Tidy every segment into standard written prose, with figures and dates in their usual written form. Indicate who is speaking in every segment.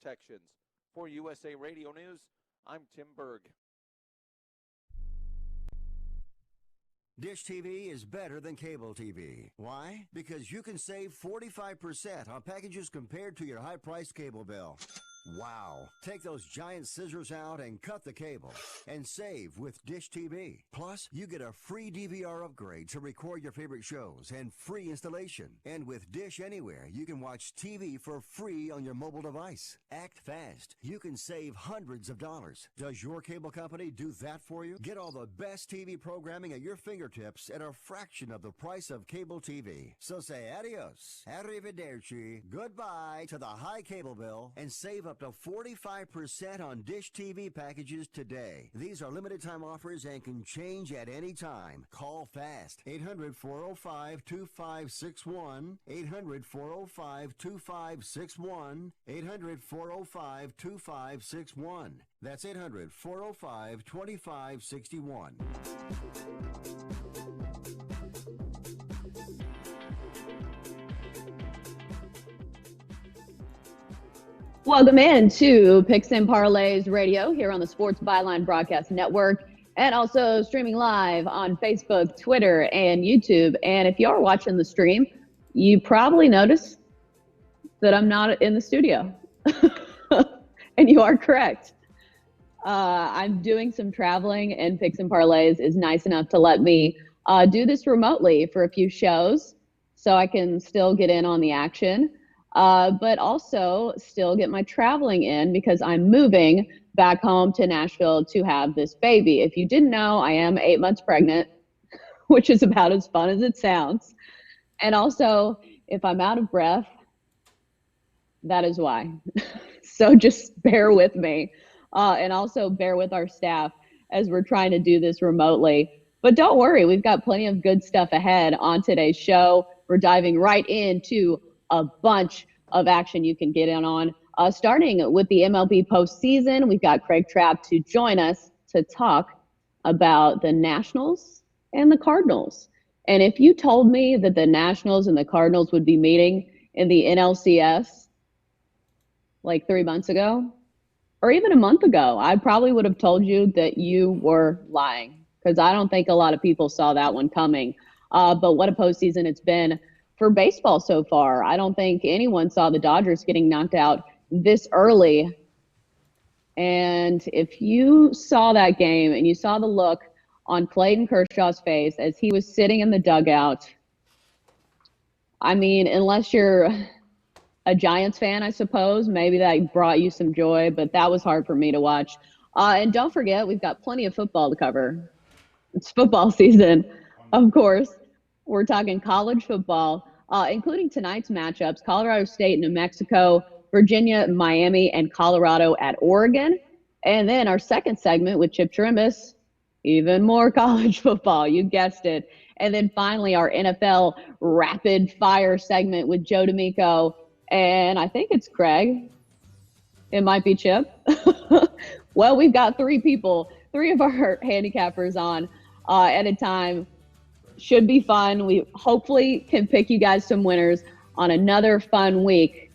Speaker 1: protections. For USA Radio News, I'm Tim Berg.
Speaker 2: Dish TV is better than cable TV. Why? Because you can save 45% on packages compared to your high-priced cable bill. Wow. Take those giant scissors out and cut the cable and save with Dish TV. Plus, you get a free DVR upgrade to record your favorite shows and free installation. And with Dish Anywhere, you can watch TV for free on your mobile device. Act fast. You can save hundreds of dollars. Does your cable company do that for you? Get all the best TV programming at your fingertips at a fraction of the price of cable TV. So say adios, arrivederci, goodbye to the high cable bill and save up to 45% on Dish TV packages today. These are limited time offers and can change at any time. Call fast. 800-405-2561. 800-405-2561. 800-405-2561. That's 800-405-2561.
Speaker 3: Welcome in to Picks and Parlays Radio here on the Sports Byline Broadcast Network and also streaming live on Facebook, Twitter, and YouTube. And if you are watching the stream, you probably noticed that I'm not in the studio. And you are correct. I'm doing some traveling, and Picks and Parlays is nice enough to let me do this remotely for a few shows so I can still get in on the action. But also still get my traveling in because I'm moving back home to Nashville to have this baby. If you didn't know, I am 8 months pregnant, which is about as fun as it sounds. And also, if I'm out of breath, that is why. So just bear with me. And also bear with our staff as we're trying to do this remotely. But don't worry, we've got plenty of good stuff ahead on today's show. We're diving right into a bunch of action you can get in on. Starting with the MLB postseason, we've got CraigTrapp to join us to talk about the Nationals and the Cardinals. And if you told me that the Nationals and the Cardinals would be meeting in the NLCS like 3 months ago, or even a month ago, I probably would have told you that you were lying, because I don't think a lot of people saw that one coming. But what a postseason it's been for baseball so far. I don't think anyone saw the Dodgers getting knocked out this early. And if you saw that game and you saw the look on Clayton Kershaw's face as he was sitting in the dugout, I mean, unless you're a Giants fan, I suppose, maybe that brought you some joy, but that was hard for me to watch. And don't forget, we've got plenty of football to cover. It's football season, of course. We're talking college football, including tonight's matchups: Colorado State, New Mexico, Virginia, Miami, and Colorado at Oregon. And then our second segment with Chip Chirimbes, even more college football, you guessed it. And then finally our NFL rapid fire segment with Joe D'Amico. And I think it's Craig. It might be Chip. Well, we've got three of our handicappers on at a time. Should be fun. We hopefully can pick you guys some winners on another fun week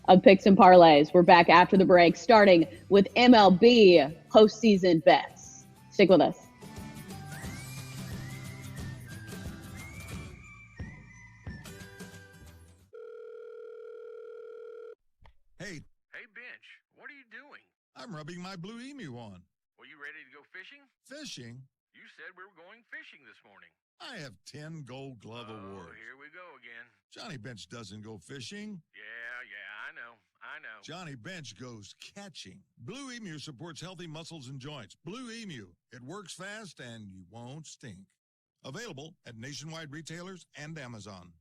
Speaker 3: of Picks and Parlays. We're back after the break, starting with MLB postseason bets. Stick with us.
Speaker 4: Hey,
Speaker 5: Bench, what are you doing?
Speaker 4: I'm rubbing my Blue Emu on.
Speaker 5: Were you ready to go fishing?
Speaker 4: Fishing?
Speaker 5: You said we were going fishing this morning.
Speaker 4: I have 10 Gold Glove awards.
Speaker 5: Oh, here we go again.
Speaker 4: Johnny Bench doesn't go fishing.
Speaker 5: Yeah, I know.
Speaker 4: Johnny Bench goes catching. Blue Emu supports healthy muscles and joints. Blue Emu. It works fast and you won't stink. Available at nationwide retailers and Amazon.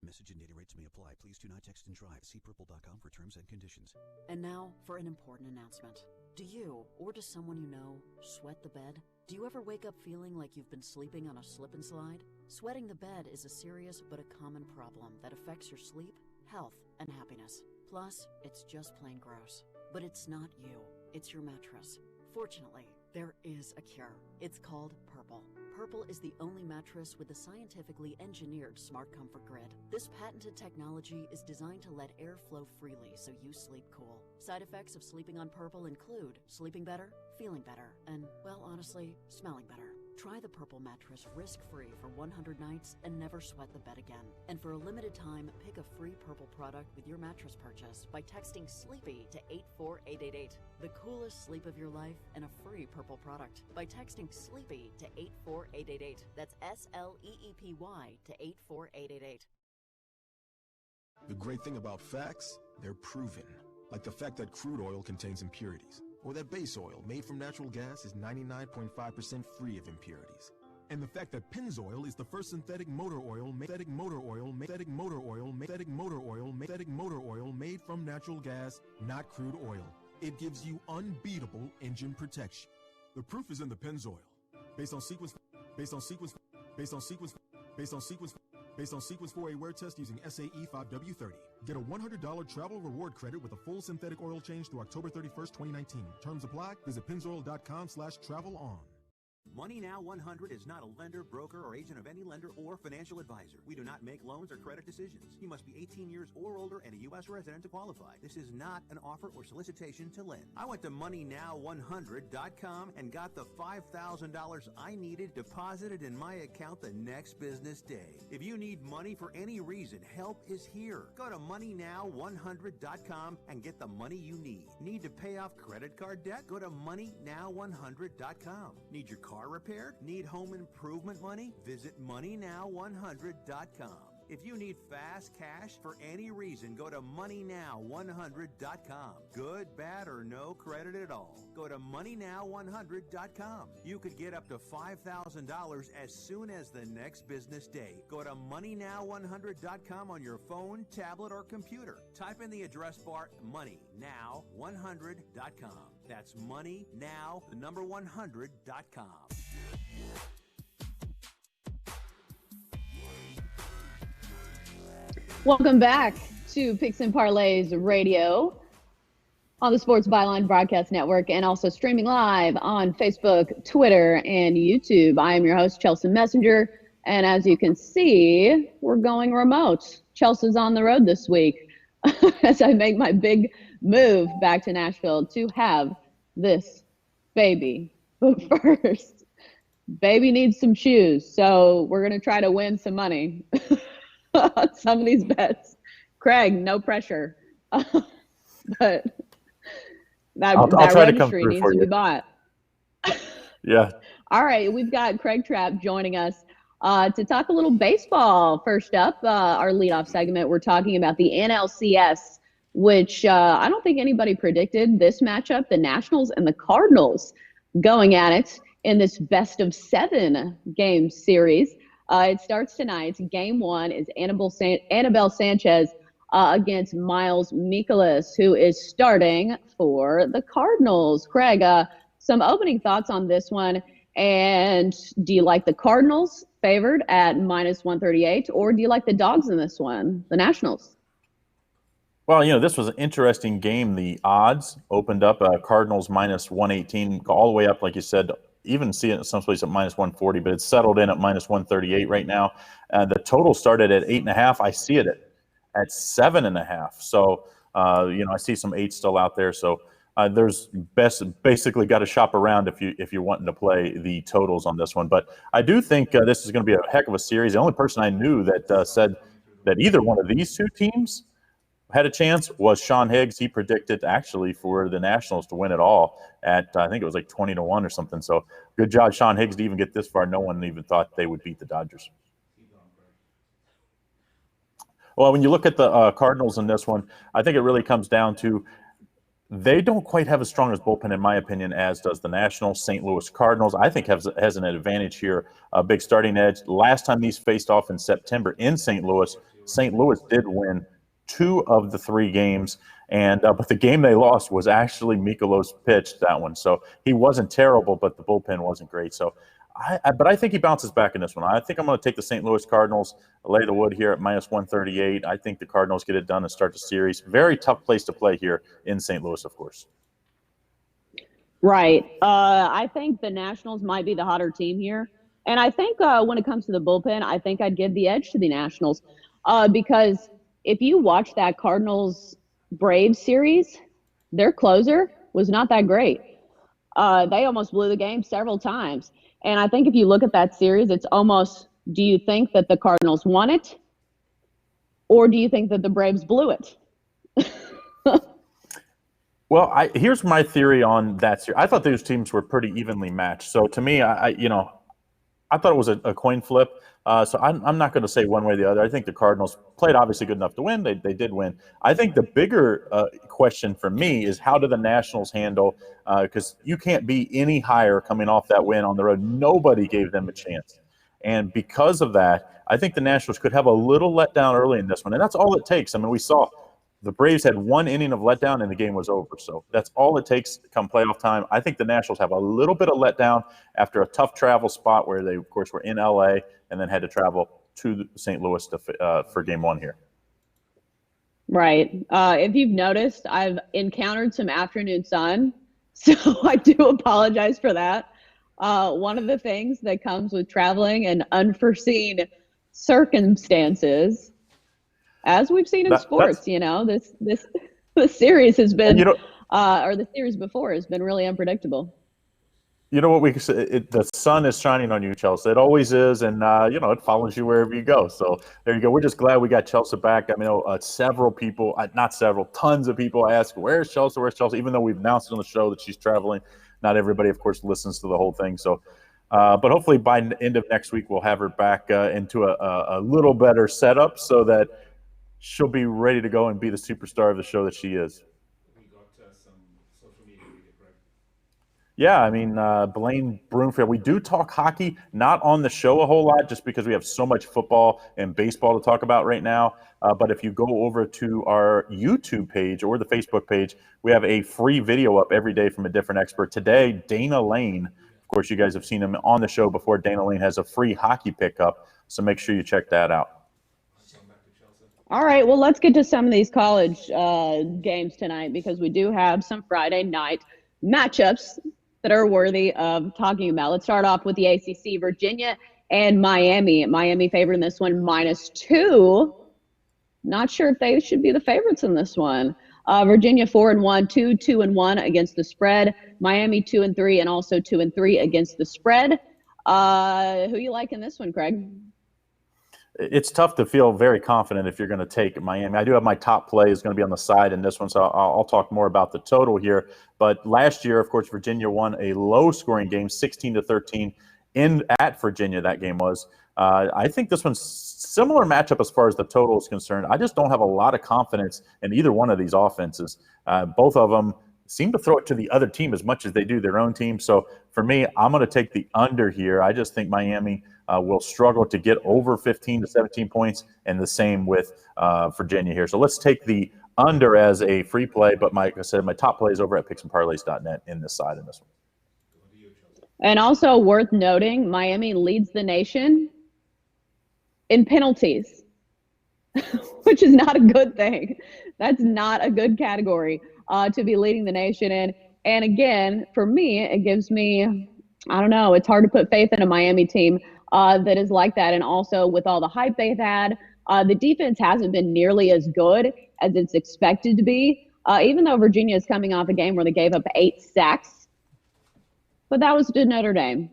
Speaker 6: Message and data rates may apply. Please do not text and drive. See purple.com for terms and conditions.
Speaker 7: And now for an important announcement. Do you, or does someone you know, sweat the bed? Do you ever wake up feeling like you've been sleeping on a slip and slide? Sweating the bed is a serious but a common problem that affects your sleep, health, and happiness. Plus, it's just plain gross. But it's not you. It's your mattress. Fortunately, there is a cure. It's called Purple. Purple is the only mattress with a scientifically engineered smart comfort grid. This patented technology is designed to let air flow freely so you sleep cool. Side effects of sleeping on Purple include sleeping better, feeling better, and, well, honestly, smelling better. Try the Purple mattress risk-free for 100 nights and never sweat the bed again. And for a limited time, pick a free Purple product with your mattress purchase by texting SLEEPY to 84888. The coolest sleep of your life and a free Purple product by texting SLEEPY to 84888. That's SLEEPY to 84888.
Speaker 8: The great thing about facts, they're proven. Like the fact that crude oil contains impurities, or that base oil made from natural gas is 99.5% free of impurities. And the fact that Pennzoil is the first synthetic motor oil made from natural gas, not crude oil. It gives you unbeatable engine protection. The proof is in the Pennzoil. Based on sequence 4A wear test using SAE 5W30. Get a $100 travel reward credit with a full synthetic oil change through October 31st, 2019. Terms apply. Visit pennzoil.com/travel-on.
Speaker 6: Money Now 100 is not a lender, broker, or agent of any lender or financial advisor. We do not make loans or credit decisions. You must be 18 years or older and a U.S. resident to qualify. This is not an offer or solicitation to lend. I went to MoneyNow100.com and got the $5,000 I needed deposited in my account the next business day. If you need money for any reason, help is here. Go to MoneyNow100.com and get the money you need. Need to pay off credit card debt? Go to MoneyNow100.com. Need your car repaired? Need home improvement money? Visit MoneyNow100.com. If you need fast cash for any reason, go to MoneyNow100.com. Good, bad, or no credit at all. Go to MoneyNow100.com. You could get up to $5,000 as soon as the next business day. Go to MoneyNow100.com on your phone, tablet, or computer. Type in the address bar MoneyNow100.com. That's MoneyNow100.com.
Speaker 3: Welcome back to Picks and Parlays Radio on the Sports Byline Broadcast Network and also streaming live on Facebook, Twitter, and YouTube. I am your host, Chelsea Messinger, and as you can see, we're going remote. Chelsea's on the road this week as I make my big move back to Nashville to have this baby. But first, baby needs some shoes, so we're going to try to win some money on some of these bets. Craig, no pressure. But
Speaker 9: I'll
Speaker 3: that
Speaker 9: try to come
Speaker 3: registry
Speaker 9: through
Speaker 3: needs
Speaker 9: for
Speaker 3: to
Speaker 9: you.
Speaker 3: be bought.
Speaker 9: Yeah.
Speaker 3: All right, we've got CraigTrapp joining us to talk a little baseball. First up, our leadoff segment, we're talking about the NLCS, which I don't think anybody predicted this matchup, the Nationals and the Cardinals going at it in this best-of-7 game series. It starts tonight. Game 1 is Annabelle Sanchez against Miles Mikolas, who is starting for the Cardinals. Craig, some opening thoughts on this one. And do you like the Cardinals favored at -138, or do you like the dogs in this one, the Nationals?
Speaker 9: Well, this was an interesting game. The odds opened up Cardinals -118, all the way up, like you said, even see it in some places at -140, but it's settled in at -138 right now. The total started at 8.5. I see it at 7.5. So, I see some 8 still out there. So there's basically got to shop around if you're wanting to play the totals on this one. But I do think this is going to be a heck of a series. The only person I knew that said that either one of these two teams had a chance was Sean Higgs. He predicted actually for the Nationals to win it all at, I think it was like 20-1 or something. So good job, Sean Higgs, to even get this far. No one even thought they would beat the Dodgers. Well, when you look at the Cardinals in this one, I think it really comes down to they don't quite have as strong as bullpen, in my opinion, as does the Nationals. St. Louis Cardinals, I think, has an advantage here, a big starting edge. Last time these faced off in September in St. Louis did win 2 of the 3 games, and but the game they lost was actually Mikolas pitched that one. So he wasn't terrible, but the bullpen wasn't great. So but I think he bounces back in this one. I think I'm going to take the St. Louis Cardinals, lay the wood here at -138. I think the Cardinals get it done and start the series. Very tough place to play here in St. Louis, of course.
Speaker 3: Right. I think the Nationals might be the hotter team here. And I think when it comes to the bullpen, I think I'd give the edge to the Nationals because if you watch that Cardinals-Braves series, their closer was not that great. They almost blew the game several times. And I think if you look at that series, it's almost, do you think that the Cardinals won it? Or do you think that the Braves blew it?
Speaker 9: Well, here's my theory on that series. I thought those teams were pretty evenly matched. So to me, I thought it was a coin flip. So I'm not going to say one way or the other. I think the Cardinals played obviously good enough to win. They did win. I think the bigger question for me is how do the Nationals handle because you can't be any higher coming off that win on the road. Nobody gave them a chance. And because of that, I think the Nationals could have a little letdown early in this one. And that's all it takes. I mean, we saw the Braves had one inning of letdown and the game was over. So that's all it takes come playoff time. I think the Nationals have a little bit of letdown after a tough travel spot where they, of course, were in LA and then had to travel to St. Louis for game one here.
Speaker 3: Right. If you've noticed, I've encountered some afternoon sun, so I do apologize for that. One of the things that comes with traveling and unforeseen circumstances, as we've seen in sports, this series has been, or the series before has been really unpredictable.
Speaker 9: You know what we say? The sun is shining on you, Chelsea. It always is, and it follows you wherever you go. So there you go. We're just glad we got Chelsea back. I mean, several people, tons of people ask, "Where's Chelsea? Where's Chelsea?" Even though we've announced on the show that she's traveling, not everybody, of course, listens to the whole thing. So, but hopefully by the end of next week, we'll have her back into a little better setup so that she'll be ready to go and be the superstar of the show that she is.
Speaker 10: We got some social media media, correct?
Speaker 9: Yeah, I mean, Blaine Broomfield. We do talk hockey, not on the show a whole lot just because we have so much football and baseball to talk about right now. But if you go over to our YouTube page or the Facebook page, we have a free video up every day from a different expert. Today, Dana Lane, of course, you guys have seen him on the show before. Dana Lane has a free hockey pickup, so make sure you check that out.
Speaker 3: All right, well, let's get to some of these college games tonight because we do have some Friday night matchups that are worthy of talking about. Let's start off with the ACC, Virginia and Miami. Miami favored in this one -2. Not sure if they should be the favorites in this one. Virginia 4-1, 2-1 against the spread. Miami 2-3 and also 2-3 against the spread. Who you like in this one, Craig?
Speaker 9: It's tough to feel very confident if you're going to take Miami. I do have my top play is going to be on the side in this one, so I'll talk more about the total here. But last year, of course, Virginia won a low-scoring game, 16-13, at Virginia. That game was. I think this one's similar matchup as far as the total is concerned. I just don't have a lot of confidence in either one of these offenses. Both of them seem to throw it to the other team as much as they do their own team. So for me, I'm going to take the under here. I just think Miami will struggle to get over 15 to 17 points, and the same with Virginia here. So let's take the under as a free play, but like I said, my top play is over at picksandparlays.net in this side in this one.
Speaker 3: And also worth noting, Miami leads the nation in penalties, which is not a good thing. That's not a good category to be leading the nation in. And again, for me, it gives me, I don't know, it's hard to put faith in a Miami team that is like that. And also with all the hype they've had, the defense hasn't been nearly as good as it's expected to be, even though Virginia is coming off a game where they gave up 8 sacks. But that was to Notre Dame.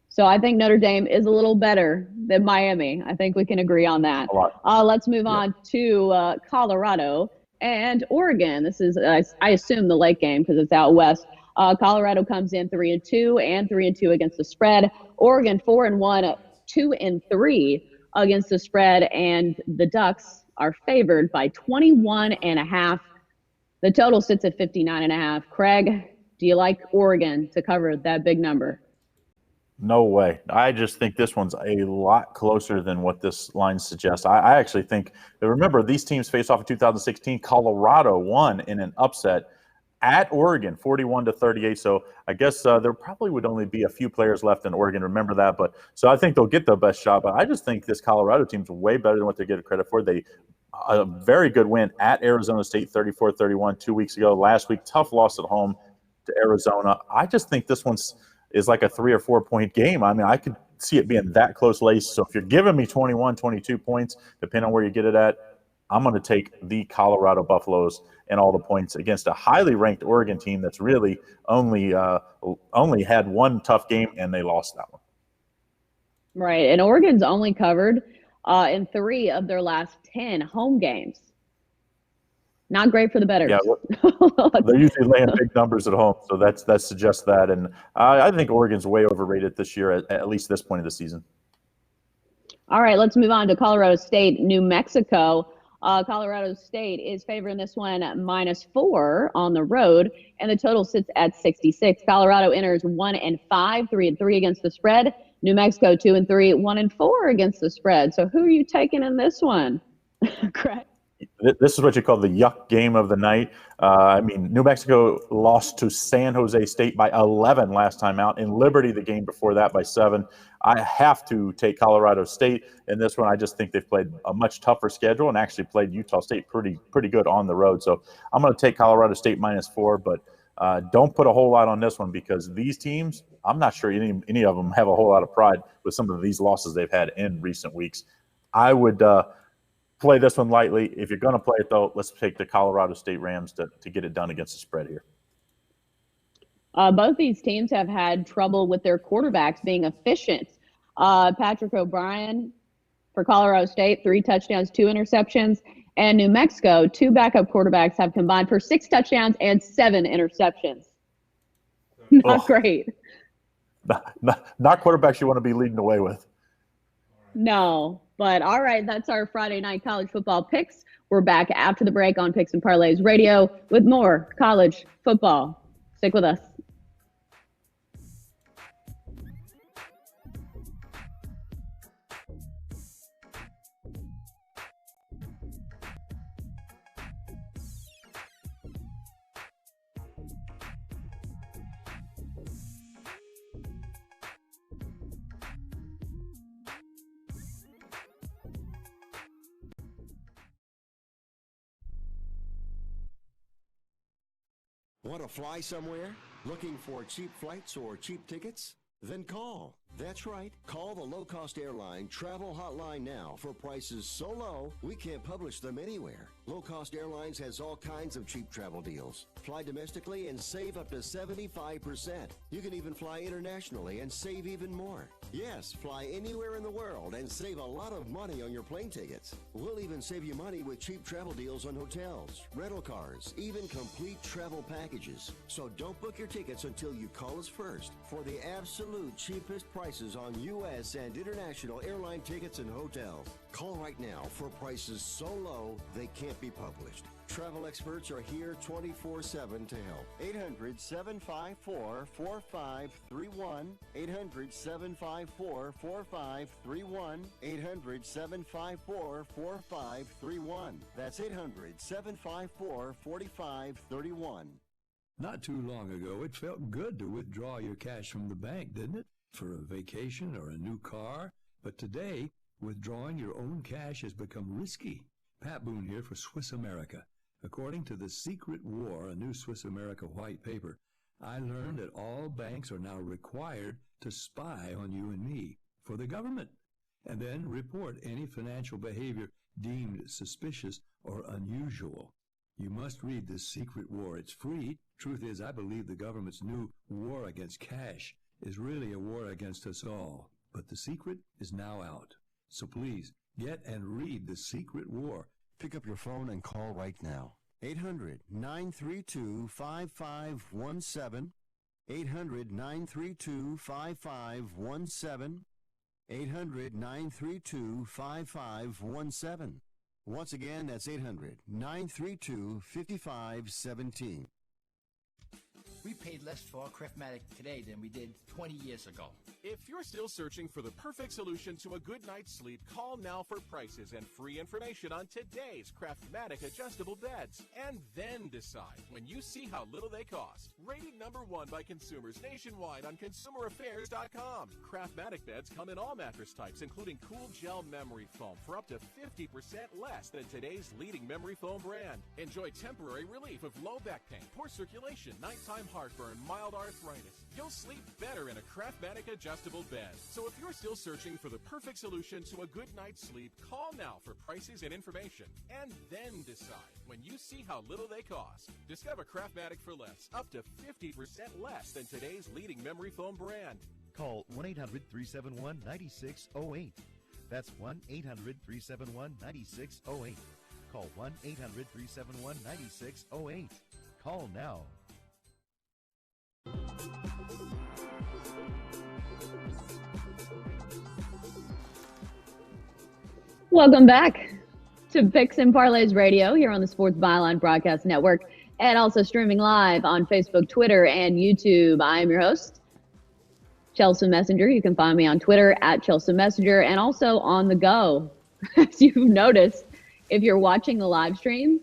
Speaker 3: So I think Notre Dame is a little better than Miami. I think we can agree on that. Let's move on to Colorado and Oregon. This is, I assume, the late game because it's out west. Colorado comes in 3-2 and 3-2 against the spread. Oregon 4-1, 2-3 against the spread, and the Ducks are favored by 21.5. The total sits at 59.5. Craig, do you like Oregon to cover that big number?
Speaker 9: No way. I just think this one's a lot closer than what this line suggests. I actually think, remember, these teams faced off in 2016. Colorado won in an upset at Oregon, 41-38. So I guess there probably would only be a few players left in Oregon. Remember that. But so I think they'll get the best shot. But I just think this Colorado team's way better than what they get credit for. A very good win at Arizona State, 34-31 2 weeks ago. Last week, tough loss at home to Arizona. I just think this one's is like a 3 or 4 point game. I mean, I could see it being that close laced. So if you're giving me 21, 22 points, depending on where you get it at, I'm going to take the Colorado Buffaloes and all the points against a highly ranked Oregon team that's really only had one tough game, and they lost that one.
Speaker 3: Right, and Oregon's only covered in 3 of their last 10 home games. Not great for the bettors.
Speaker 9: Yeah, they're usually laying big numbers at home, so that suggests that. And I think Oregon's way overrated this year, at least this point of the season.
Speaker 3: All right, let's move on to Colorado State, New Mexico. Colorado State is favoring this one -4 on the road, and the total sits at 66. Colorado enters 1-5, 3-3 against the spread. New Mexico 2-3, 1-4 against the spread. So who are you taking in this one, Craig?
Speaker 9: This is what you call the yuck game of the night. I mean, New Mexico lost to San Jose State by 11 last time out. In Liberty, the game before that, by 7. I have to take Colorado State in this one. I just think they've played a much tougher schedule and actually played Utah State pretty good on the road. So I'm going to take Colorado State -4, but don't put a whole lot on this one because these teams, I'm not sure any of them have a whole lot of pride with some of these losses they've had in recent weeks. I would play this one lightly. If you're going to play it, though, let's take the Colorado State Rams to get it done against the spread here.
Speaker 3: Both these teams have had trouble with their quarterbacks being efficient. Patrick O'Brien for Colorado State, 3 touchdowns, 2 interceptions. And New Mexico, 2 backup quarterbacks have combined for 6 touchdowns and 7 interceptions. Not great.
Speaker 9: Not quarterbacks you want to be leading away with.
Speaker 3: No. But all right, that's our Friday night college football picks. We're back after the break on Picks and Parlays Radio with more college football. Stick with us.
Speaker 2: Want to fly somewhere? Looking for cheap flights or cheap tickets? Then call. That's right. Call the low-cost airline travel hotline now for prices so low we can't publish them anywhere. Low-cost airlines has all kinds of cheap travel deals. Fly domestically and save up to 75%. You can even fly internationally and save even more. Yes, fly anywhere in the world and save a lot of money on your plane tickets. We'll even save you money with cheap travel deals on hotels, rental cars, even complete travel packages. So don't book your tickets until you call us first for the absolute cheapest prices on U.S. and international airline tickets and hotels. Call right now for prices so low they can't be published. Travel experts are here 24/7 to help. 800-754-4531. 800-754-4531. 800-754-4531. That's 800-754-4531.
Speaker 11: Not too long ago, it felt good to withdraw your cash from the bank, didn't it? For a vacation or a new car. But today, withdrawing your own cash has become risky. Pat Boone here for Swiss America. According to The Secret War, a new Swiss America white paper, I learned that all banks are now required to spy on you and me for the government, and then report any financial behavior deemed suspicious or unusual. You must read The Secret War. It's free. Truth is, I believe the government's new war against cash is really a war against us all. But the secret is now out. So please, get and read The Secret War.
Speaker 2: Pick up your phone and call right now. 800-932-5517. 800-932-5517. 800-932-5517. Once again, that's 800-932-5517.
Speaker 12: We paid less for our Craftmatic today than we did 20 years ago.
Speaker 13: If you're still searching for the perfect solution to a good night's sleep, call now for prices and free information on today's Craftmatic adjustable beds. And then decide when you see how little they cost. Rated #1 by consumers nationwide on consumeraffairs.com. Craftmatic beds come in all mattress types, including cool gel memory foam for up to 50% less than today's leading memory foam brand. Enjoy temporary relief of low back pain, poor circulation, nighttime heartburn, mild arthritis. You'll sleep better in a Craftmatic adjustable bed. So if you're still searching for the perfect solution to a good night's sleep, call now for prices and information, and then decide when you see how little they cost. Discover Craftmatic for less, up to 50% less than today's leading memory foam brand.
Speaker 14: Call 1-800-371-9608. That's 1-800-371-9608. Call 1-800-371-9608. Call now.
Speaker 3: Welcome back to Picks and Parlays Radio here on the Sports Byline Broadcast Network, and also streaming live on Facebook, Twitter, and YouTube. I am your host, Chelsa Messinger. You can find me on Twitter at Chelsa Messinger, and also on the go. As you've noticed, if you're watching the live stream,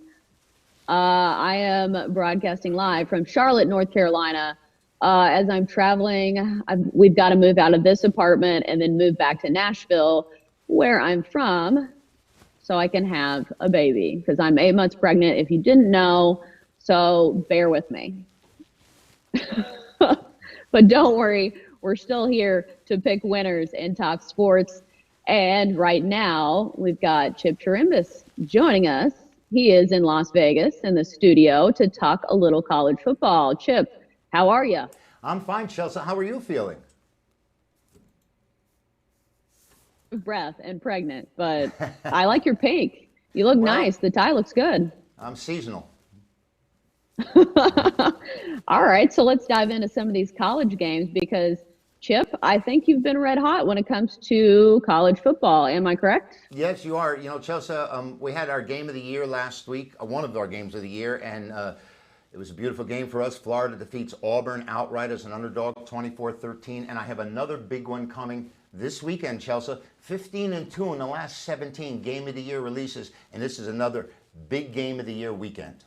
Speaker 3: I am broadcasting live from Charlotte, North Carolina. As I'm traveling, we've got to move out of this apartment and then move back to Nashville, where I'm from, so I can have a baby, because I'm 8 months pregnant, if you didn't know, so bear with me. But don't worry, we're still here to pick winners and talk sports. And right now, we've got Chip Chirimbes joining us. He is in Las Vegas in the studio to talk a little college football. Chip, how are you?
Speaker 15: I'm fine, Chelsea. How are you feeling?
Speaker 3: Breath and pregnant, but I like your pink. You look nice. The tie looks good.
Speaker 15: I'm seasonal.
Speaker 3: All right, so let's dive into some of these college games, because Chip, I think you've been red hot when it comes to college football. Am I correct?
Speaker 15: Yes, you are. You know, Chelsea, we had our game of the year last week, one of our games of the year, and it was a beautiful game for us. Florida defeats Auburn outright as an underdog, 24-13, and I have another big one coming this weekend, Chelsea. 15-2 in the last 17 game of the year releases, and this is another big game of the year weekend.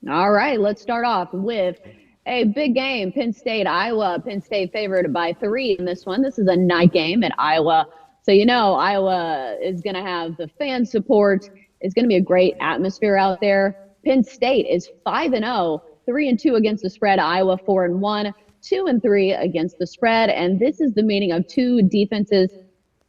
Speaker 3: All right, let's start off with a big game. Penn State, Iowa. Penn State favored by 3 in this one. This is a night game at Iowa. So, you know, Iowa is going to have the fan support. It's going to be a great atmosphere out there. Penn State is 5-0, 3-2 against the spread. Iowa 4-1, 2-3 against the spread. And this is the meeting of two defenses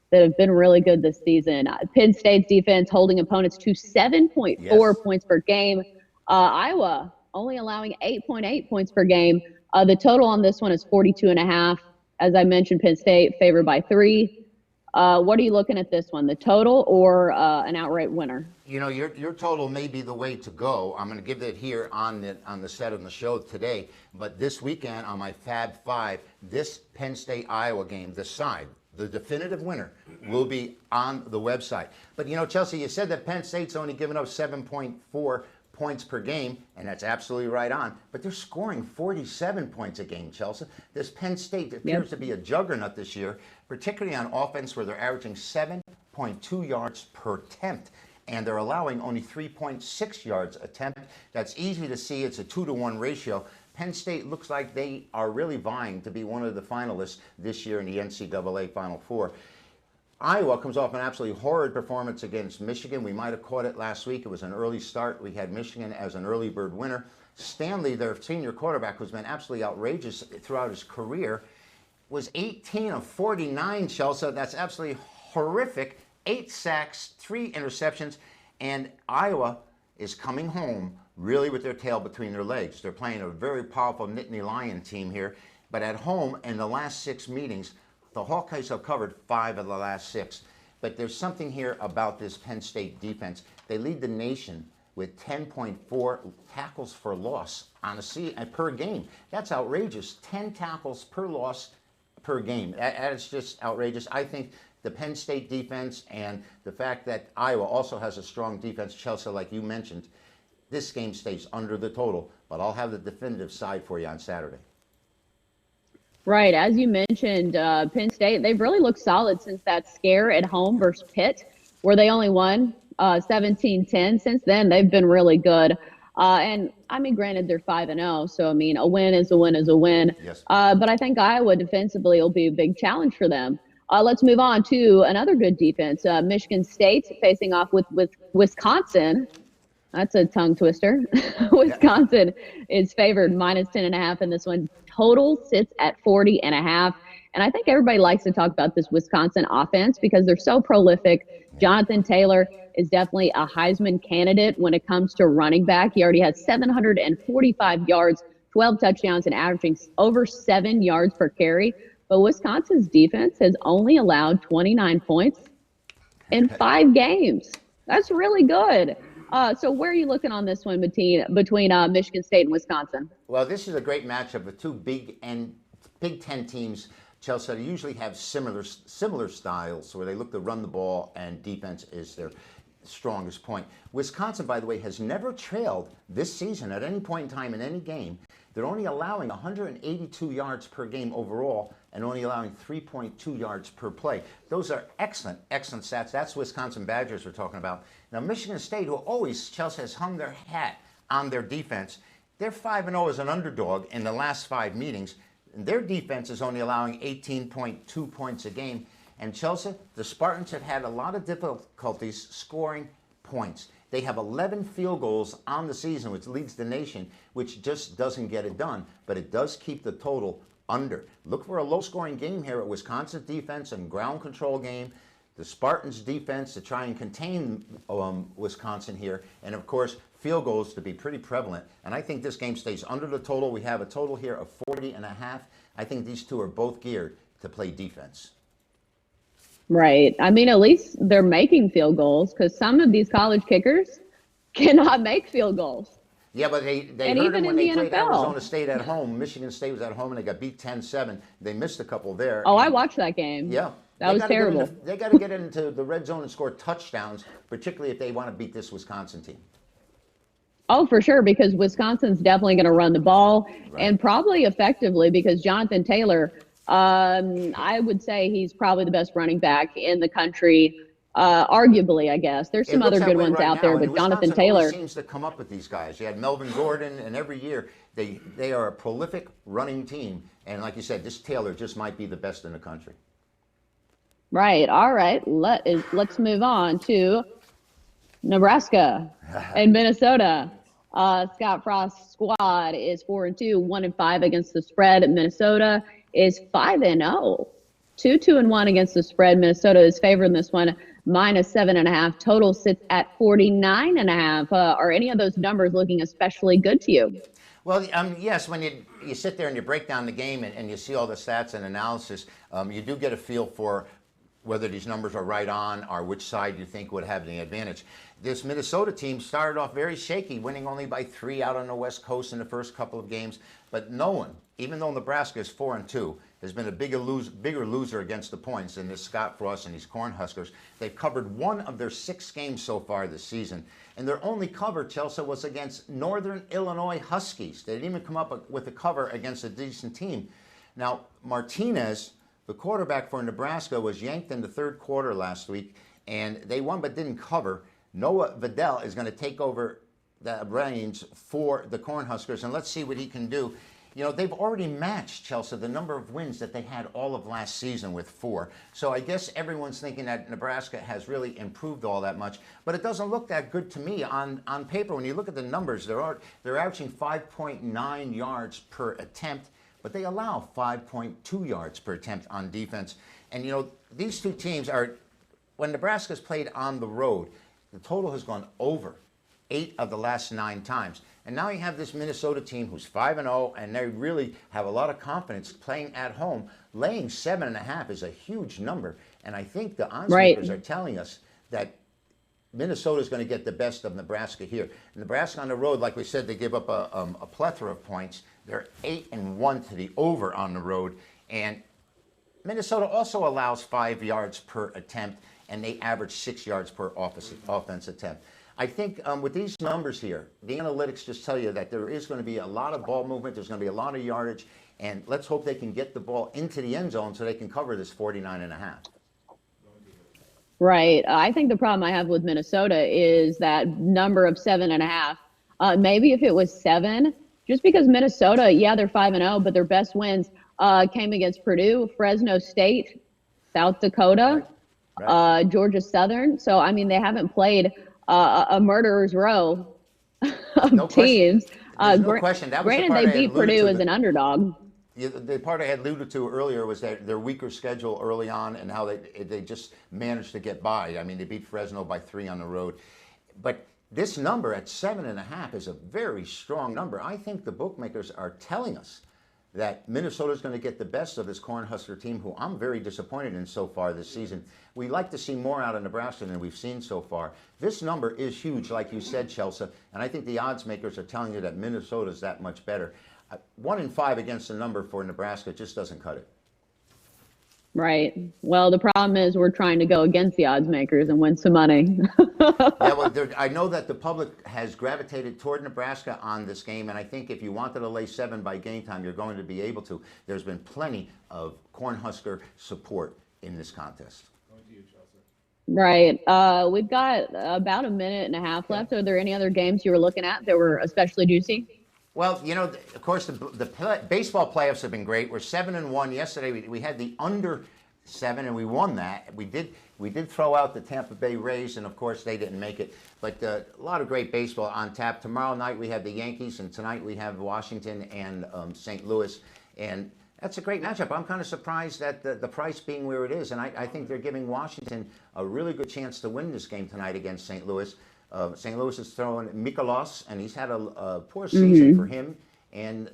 Speaker 3: that have been really good this season. Penn State's defense holding opponents to 7.4 points per game. Iowa only allowing 8.8 points per game. The total on this one is 42.5. As I mentioned, Penn State favored by 3. What are you looking at this one, the total or an outright winner?
Speaker 15: You know, your total may be the way to go. I'm going to give that here on the set of the show today. But this weekend on my Fab 5, this Penn State-Iowa game, the side, the definitive winner, will be on the website. But, you know, Chelsea, you said that Penn State's only given up 7.4 points per game, and that's absolutely right on. But they're scoring 47 points a game, Chelsea. This Penn State appears to be a juggernaut this year, particularly on offense, where they're averaging 7.2 yards per attempt, and they're allowing only 3.6 yards attempt. That's easy to see. It's a 2-to-1 ratio. Penn State looks like they are really vying to be one of the finalists this year in the NCAA Final Four. Iowa comes off an absolutely horrid performance against Michigan. We might have caught it last week. It was an early start. We had Michigan as an early bird winner. Stanley, their senior quarterback, who's been absolutely outrageous throughout his career, was 18 of 49, Chelsea. That's absolutely horrific. 8 sacks, 3 interceptions, and Iowa is coming home really with their tail between their legs. They're playing a very powerful Nittany Lion team here, but at home in the last 6 meetings, the Hawkeyes have covered 5 of the last 6. But there's something here about this Penn State defense. They lead the nation with 10.4 tackles for loss on per game. That's outrageous. 10 tackles per loss per game. That is just outrageous. I think the Penn State defense and the fact that Iowa also has a strong defense, Chelsea, like you mentioned, this game stays under the total. But I'll have the definitive side for you on Saturday.
Speaker 3: Right. As you mentioned, Penn State, they've really looked solid since that scare at home versus Pitt, where they only won 17-10. Since then, they've been really good. And, I mean, granted, they're 5-0, so, I mean, a win is a win is a win.
Speaker 15: Yes.
Speaker 3: But I think Iowa defensively will be a big challenge for them. Let's move on to another good defense. Michigan State facing off with Wisconsin. That's a tongue twister. Wisconsin is favored -10.5 in this one. Total sits at 40.5. And I think everybody likes to talk about this Wisconsin offense because they're so prolific. Jonathan Taylor is definitely a Heisman candidate when it comes to running back. He already has 745 yards, 12 touchdowns, and averaging over 7 yards per carry. But Wisconsin's defense has only allowed 29 points in 5 games. That's really good. So where are you looking on this one between Michigan State and Wisconsin?
Speaker 15: Well, this is a great matchup with two Big Ten teams. Chelsea usually have similar styles where they look to run the ball and defense is their strongest point. Wisconsin, by the way, has never trailed this season at any point in time in any game. They're only allowing 182 yards per game overall and only allowing 3.2 yards per play. Those are excellent stats. That's Wisconsin Badgers we're talking about. Now, Michigan State, who always, Chelsea, has hung their hat on their defense, they're 5-0 as an underdog in the last 5 meetings. And their defense is only allowing 18.2 points a game. And Chelsea, the Spartans have had a lot of difficulties scoring points. They have 11 field goals on the season, which leads the nation, which just doesn't get it done. But it does keep the total under. Look for a low-scoring game here at Wisconsin's defense and ground control game. The Spartans' defense to try and contain Wisconsin here. And, of course, field goals to be pretty prevalent. And I think this game stays under the total. We have a total here of 40.5. I think these two are both geared to play defense.
Speaker 3: Right. I mean, at least they're making field goals because some of these college kickers cannot make field goals.
Speaker 15: Yeah, but they hurt them when they played Arizona State at home. Michigan State was at home, and they got beat 10-7. They missed a couple there.
Speaker 3: Oh, I watched that game.
Speaker 15: Yeah.
Speaker 3: That was terrible.
Speaker 15: They got to get into the red zone and score touchdowns, particularly if they want to beat this Wisconsin team.
Speaker 3: Oh, for sure, because Wisconsin's definitely going to run the ball and probably effectively because Jonathan Taylor, I would say he's probably the best running back in the country, arguably, I guess. There's some other good ones out there, but Jonathan Taylor
Speaker 15: seems to come up with these guys. You had Melvin Gordon, and every year they are a prolific running team. And like you said, this Taylor just might be the best in the country.
Speaker 3: Right. All right. Let's move on to Nebraska and Minnesota. Scott Frost's squad is 4-2, 1-5 against the spread. Minnesota is 5-0, 2-1 against the spread. Minnesota is favored in this one, -7.5. Total sits at 49.5. Are any of those numbers looking especially good to you?
Speaker 15: Well, yes, when you sit there and you break down the game and you see all the stats and analysis, you do get a feel for whether these numbers are right on or which side you think would have the advantage. This Minnesota team started off very shaky, winning only by 3 out on the West Coast in the first couple of games. But no one, even though Nebraska is 4-2, has been a bigger loser against the points than this Scott Frost and these Cornhuskers. They've covered 1 of their 6 games so far this season. And their only cover, Chelsea, was against Northern Illinois Huskies. They didn't even come up with a cover against a decent team. Now, Martinez, the quarterback for Nebraska, was yanked in the 3rd quarter last week, and they won but didn't cover. Noah Vidal is going to take over the reins for the Cornhuskers, and let's see what he can do. You know, they've already matched, Chelsea, the number of wins that they had all of last season with 4. So I guess everyone's thinking that Nebraska has really improved all that much, but it doesn't look that good to me on paper. When you look at the numbers, they're averaging 5.9 yards per attempt, but they allow 5.2 yards per attempt on defense. And, you know, these two teams are, when Nebraska's played on the road, the total has gone over 8 of the last 9 times. And now you have this Minnesota team who's 5-0, and they really have a lot of confidence playing at home. Laying 7.5 is a huge number. And I think the odds makers are telling us that Minnesota is going to get the best of Nebraska here. Nebraska on the road, like we said, they give up a plethora of points. They're 8-1 to the over on the road. And Minnesota also allows 5 yards per attempt, and they average 6 yards per offense attempt. I think with these numbers here, the analytics just tell you that there is going to be a lot of ball movement. There's going to be a lot of yardage. And let's hope they can get the ball into the end zone so they can cover this 49.5.
Speaker 3: Right. I think the problem I have with Minnesota is that number of 7.5. Maybe if it was 7, just because Minnesota, yeah, they're 5-0, but their best wins came against Purdue, Fresno State, South Dakota, Georgia Southern. So, I mean, they haven't played a murderer's row of teams.
Speaker 15: There's no question. That was the
Speaker 3: granted,
Speaker 15: part
Speaker 3: they
Speaker 15: I had
Speaker 3: beat Purdue
Speaker 15: alluded
Speaker 3: as
Speaker 15: to
Speaker 3: an underdog.
Speaker 15: The part I had alluded to earlier was that their weaker schedule early on and how they just managed to get by. I mean, they beat Fresno by 3 on the road. But this number at 7.5 is a very strong number. I think the bookmakers are telling us that Minnesota's going to get the best of this Cornhusker team, who I'm very disappointed in so far this season. We like to see more out of Nebraska than we've seen so far. This number is huge, like you said, Chelsea, and I think the odds makers are telling you that Minnesota's that much better. 1 in 5 against the number for Nebraska just doesn't cut it.
Speaker 3: Right. Well, the problem is we're trying to go against the odds makers and win some money.
Speaker 15: Yeah, well, I know that the public has gravitated toward Nebraska on this game, and I think if you wanted to lay 7 by game time, you're going to be able to. There's been plenty of Cornhusker support in this contest.
Speaker 10: Going to you, Chelsea.
Speaker 3: Right. We've got about a minute and a half left. Are there any other games you were looking at that were especially juicy?
Speaker 15: Well, you know, of course, the baseball playoffs have been great. We're 7-1. Yesterday, we had the under 7, and we won that. We did throw out the Tampa Bay Rays, and of course, they didn't make it. But a lot of great baseball on tap. Tomorrow night, we have the Yankees, and tonight we have Washington and St. Louis. And that's a great matchup. I'm kind of surprised at the price being where it is, and I think they're giving Washington a really good chance to win this game tonight against St. Louis. St. Louis is throwing Mikolas, and he's had a poor season for him. And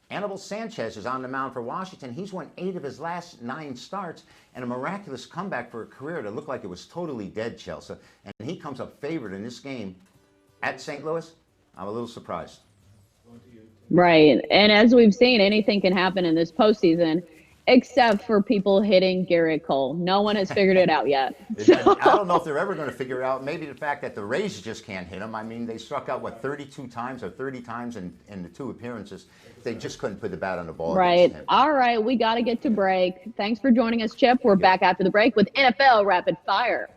Speaker 15: Anibal Sanchez is on the mound for Washington. He's won 8 of his last 9 starts, and a miraculous comeback for a career that looked like it was totally dead, Chelsea. And he comes up favored in this game at St. Louis. I'm a little surprised.
Speaker 3: Right. And as we've seen, anything can happen in this postseason, except for people hitting Garrett Cole. No one has figured it out yet.
Speaker 15: I don't know if they're ever going to figure it out. Maybe the fact that the Rays just can't hit him. I mean, they struck out, 32 times or 30 times in the 2 appearances. They just couldn't put the bat on the ball.
Speaker 3: Right. All right. We got to get to break. Thanks for joining us, Chip. We're back after the break with NFL Rapid Fire.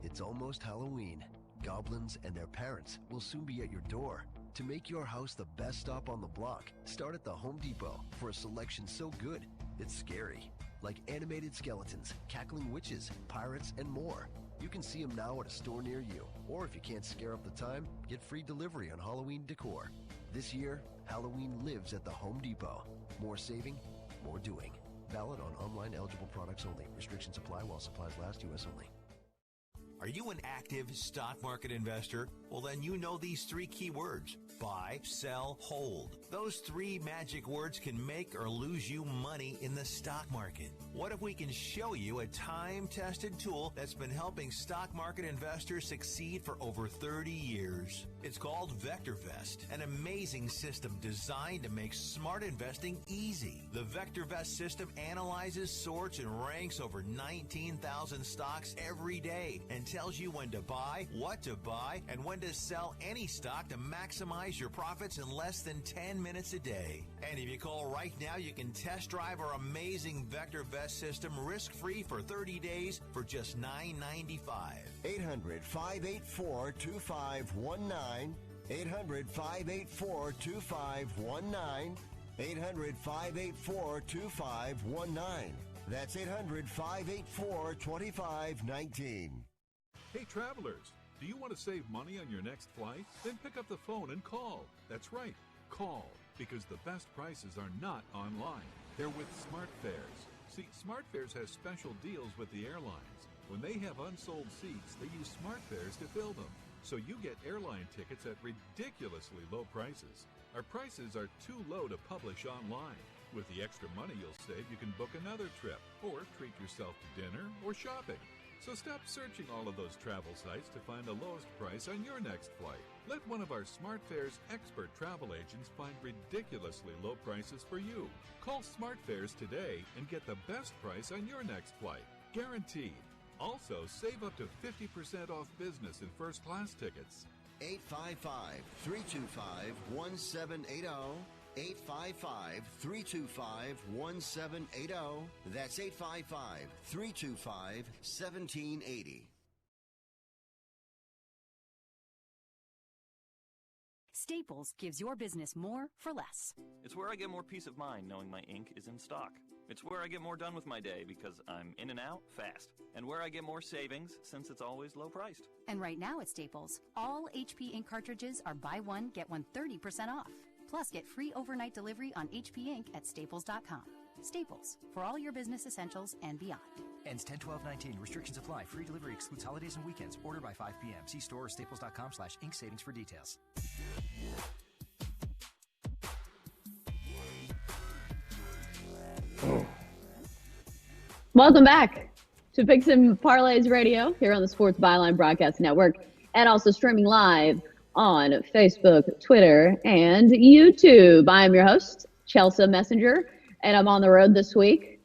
Speaker 16: It's almost Halloween. Goblins and their parents will soon be at your door. To make your house the best stop on the block, start at the Home Depot for a selection so good, it's scary. Like animated skeletons, cackling witches, pirates, and more. You can see them now at a store near you. Or if you can't scare up the time, get free delivery on Halloween decor. This year, Halloween lives at the Home Depot. More saving, more doing. Valid on online eligible products only. Restrictions apply while supplies last. U.S. only.
Speaker 17: Are you an active stock market investor? Well, then you know these 3 key words: buy, sell, hold. Those 3 magic words can make or lose you money in the stock market. What if we can show you a time-tested tool that's been helping stock market investors succeed for over 30 years? It's called VectorVest, an amazing system designed to make smart investing easy. The VectorVest system analyzes, sorts, and ranks over 19,000 stocks every day and tells you when to buy, what to buy, and when to sell any stock to maximize your profits in less than 10 minutes a day. And if you call right now, you can test drive our amazing VectorVest system risk-free for 30 days for just $9.95.
Speaker 2: 800-584-2519. 800-584-2519. 800-584-2519. That's 800-584-2519.
Speaker 18: Hey travelers, do you want to save money on your next flight? Then pick up the phone and call. That's right, call, because the best prices are not online. They're with SmartFares. See, SmartFares has special deals with the airlines. When they have unsold seats, they use SmartFares to fill them. So you get airline tickets at ridiculously low prices. Our prices are too low to publish online. With the extra money you'll save, you can book another trip, or treat yourself to dinner or shopping. So stop searching all of those travel sites to find the lowest price on your next flight. Let one of our SmartFares expert travel agents find ridiculously low prices for you. Call SmartFares today and get the best price on your next flight. Guaranteed. Also, save up to 50% off business and first class tickets.
Speaker 2: 855-325-1780. 855-325-1780. That's 855-325-1780.
Speaker 19: Staples gives your business more for less.
Speaker 20: It's where I get more peace of mind knowing my ink is in stock. It's where I get more done with my day because I'm in and out fast. And where I get more savings since it's always low priced.
Speaker 19: And right now at Staples, all HP ink cartridges are buy one, get one 30% off. Plus, get free overnight delivery on HP ink at staples.com. Staples, for all your business essentials and beyond.
Speaker 21: Ends 10/12/19. Restrictions apply. Free delivery excludes holidays and weekends. Order by 5 p.m. See store or staples.com/ink savings for details.
Speaker 3: Welcome back to Picks and Parlays Radio here on the Sports Byline Broadcast Network, and also streaming live on Facebook, Twitter, and YouTube. I am your host, Chelsa Messinger, and I'm on the road this week,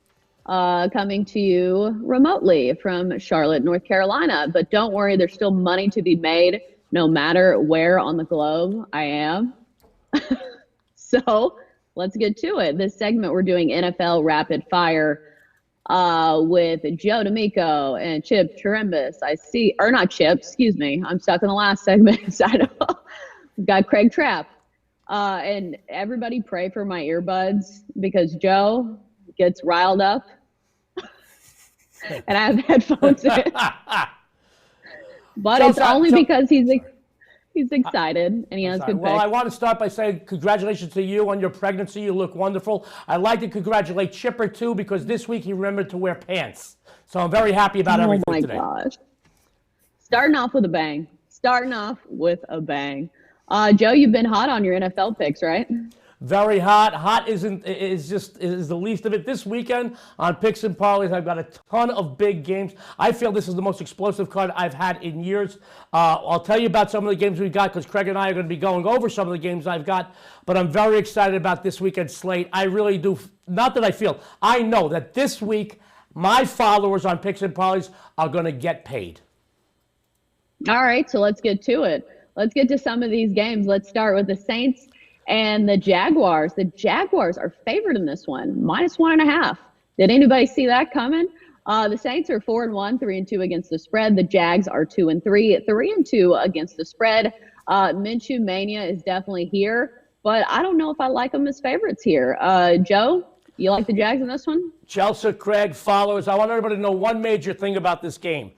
Speaker 3: coming to you remotely from Charlotte, North Carolina. But don't worry, there's still money to be made no matter where on the globe I am. So let's get to it. This segment, we're doing NFL Rapid Fire with Joe D'Amico and Chip Chirimbes. I'm stuck in the last segment. So I know. We've got CraigTrapp. And everybody pray for my earbuds because Joe gets riled up and I have headphones in. But it's only because he's excited and he has good
Speaker 22: Well,
Speaker 3: picks.
Speaker 22: I want to start by saying congratulations to you on your pregnancy. You look wonderful. I'd like to congratulate Chipper, too, because this week he remembered to wear pants. So I'm very happy about everything today.
Speaker 3: Oh, my gosh. Starting off with a bang. Joe, you've been hot on your NFL picks, right?
Speaker 22: Very hot. Hot is the least of it. This weekend on Picks and Parlays, I've got a ton of big games. I feel this is the most explosive card I've had in years. I'll tell you about some of the games we've got because Craig and I are going to be going over some of the games I've got. But I'm very excited about this weekend's slate. I really do. Not that I feel. I know that this week my followers on Picks and Parlays are going to get paid.
Speaker 3: All right, so let's get to it. Let's get to some of these games. Let's start with the Saints and the Jaguars. The Jaguars are favored in this one, -1.5. Did anybody see that coming? The Saints are 4-1, 3-2 against the spread. The Jags are 2-3, 3-2 against the spread. Minshew mania is definitely here, but I don't know if I like them as favorites here. Joe, you like the Jags in this one?
Speaker 22: Chelsea, Craig, followers, I want everybody to know one major thing about this game.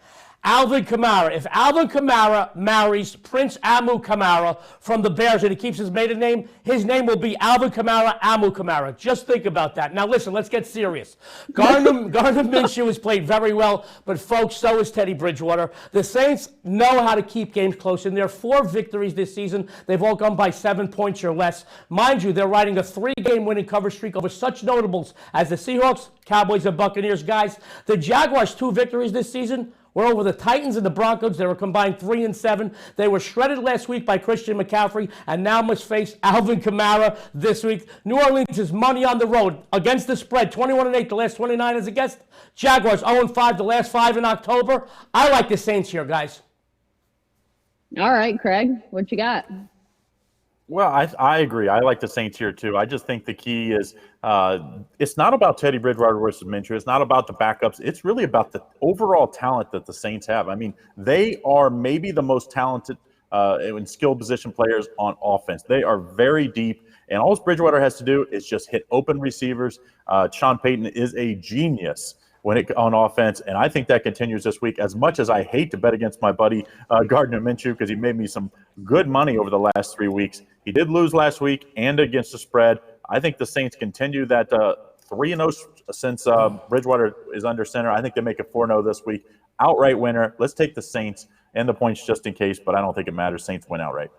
Speaker 22: Alvin Kamara. If Alvin Kamara marries Prince Amu Kamara from the Bears and he keeps his maiden name, his name will be Alvin Kamara, Amu Kamara. Just think about that. Now listen, let's get serious. Gardner Minshew has played very well, but folks, so is Teddy Bridgewater. The Saints know how to keep games close, and there are 4 victories this season. They've all gone by 7 points or less. Mind you, they're riding a 3-game winning cover streak over such notables as the Seahawks, Cowboys, and Buccaneers. Guys, the Jaguars' 2 victories this season were over the Titans and the Broncos. They were combined 3-7. They were shredded last week by Christian McCaffrey and now must face Alvin Kamara this week. New Orleans is money on the road against the spread, 21-8 the last 29 as a guest. Jaguars 0-5 the last 5 in October. I like the Saints here, guys.
Speaker 3: All right, Craig, what you got?
Speaker 9: Well, I agree. I like the Saints here, too. I just think the key is it's not about Teddy Bridgewater versus Minshew. It's not about the backups. It's really about the overall talent that the Saints have. I mean, they are maybe the most talented and skilled position players on offense. They are very deep, and all Bridgewater has to do is just hit open receivers. Sean Payton is a genius on offense, and I think that continues this week. As much as I hate to bet against my buddy Gardner Minshew because he made me some good money over the last 3 weeks, he did lose last week and against the spread. I think the Saints continue that 3-0 since Bridgewater is under center. I think they make it 4-0 this week. Outright winner. Let's take the Saints and the points just in case, but I don't think it matters. Saints win outright.